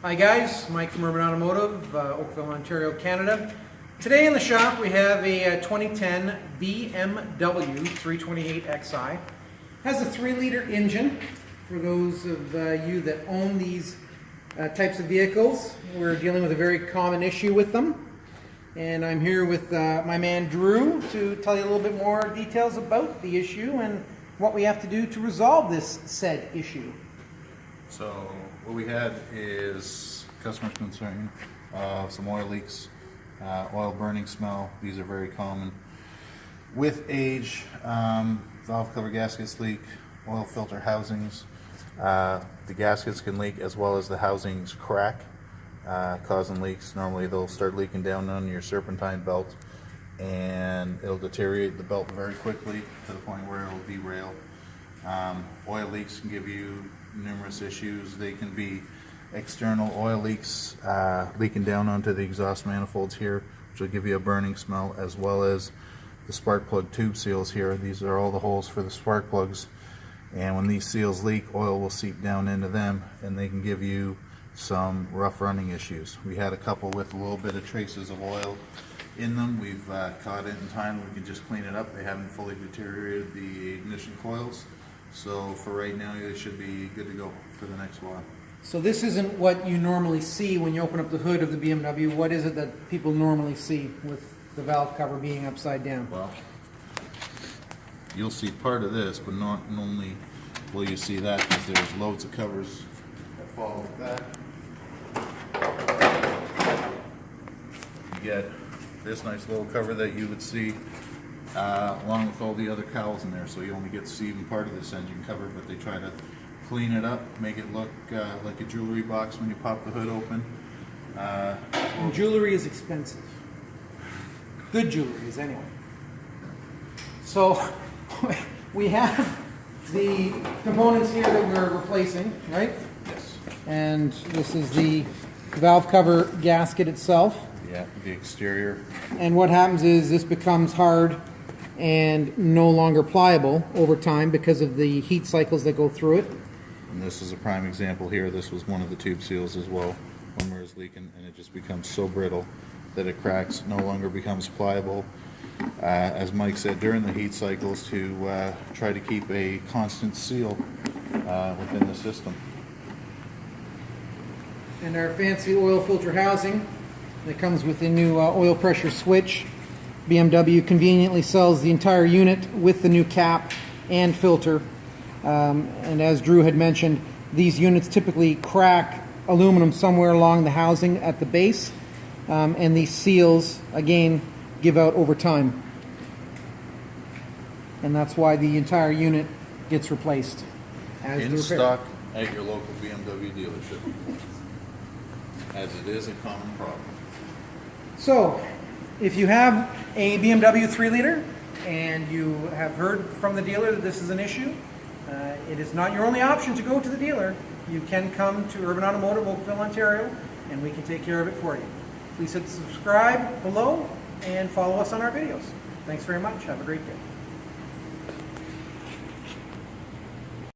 Hi guys, Mike from Urban Automotive, Oakville, Ontario, Canada. Today in the shop we have a 2010 BMW 328xi. Has a 3-liter engine. For those of you that own these types of vehicles, we're dealing with a very common issue with them. And I'm here with my man Drew to tell you a little bit more details about the issue and what we have to do to resolve this said issue. So what we had is customer concern, some oil leaks, oil burning smell. These are very common. With age, valve cover gaskets leak, oil filter housings. The gaskets can leak as well as the housings crack, causing leaks. Normally they'll start leaking down on your serpentine belt and it'll deteriorate the belt very quickly to the point where it'll derail. Oil leaks can give you numerous issues. They can be external oil leaks leaking down onto the exhaust manifolds here, which will give you a burning smell, as well as the spark plug tube seals here. These are all the holes for the spark plugs, and when these seals leak, oil will seep down into them and they can give you some rough running issues. We had a couple with a little bit of traces of oil in them. We've caught it in time. We can just clean it up. They haven't fully deteriorated the ignition coils. So for right now, they should be good to go for the next while. So this isn't what you normally see when you open up the hood of the BMW. What is it that people normally see with the valve cover being upside down? Well, you'll see part of this, but not only will you see that, because there's loads of covers that follow with that. You get this nice little cover that you would see along with all the other cowls in there, so you only get to see even part of this engine cover, but they try to clean it up, make it look like a jewelry box when you pop the hood open. And jewelry is expensive. Good jewelry is anyway. So we have the components here that we're replacing, right? Yes. And this is the valve cover gasket itself. Yeah, the exterior. And what happens is this becomes hard and no longer pliable over time because of the heat cycles that go through it. And this is a prime example here. This was one of the tube seals as well. One where it's leaking and it just becomes so brittle that it cracks, no longer becomes pliable. As Mike said, during the heat cycles, to try to keep a constant seal within the system. And our fancy oil filter housing that comes with a new oil pressure switch. BMW conveniently sells the entire unit with the new cap and filter. And as Drew had mentioned, these units typically crack aluminum somewhere along the housing at the base, and these seals again give out over time, and that's why the entire unit gets replaced as In stock at your local BMW dealership, as it is a common problem. So if you have a BMW 3-liter and you have heard from the dealer that this is an issue, it is not your only option to go to the dealer. You can come to Urban Automotive, Oakville, Ontario, and we can take care of it for you. Please hit subscribe below and follow us on our videos. Thanks very much. Have a great day.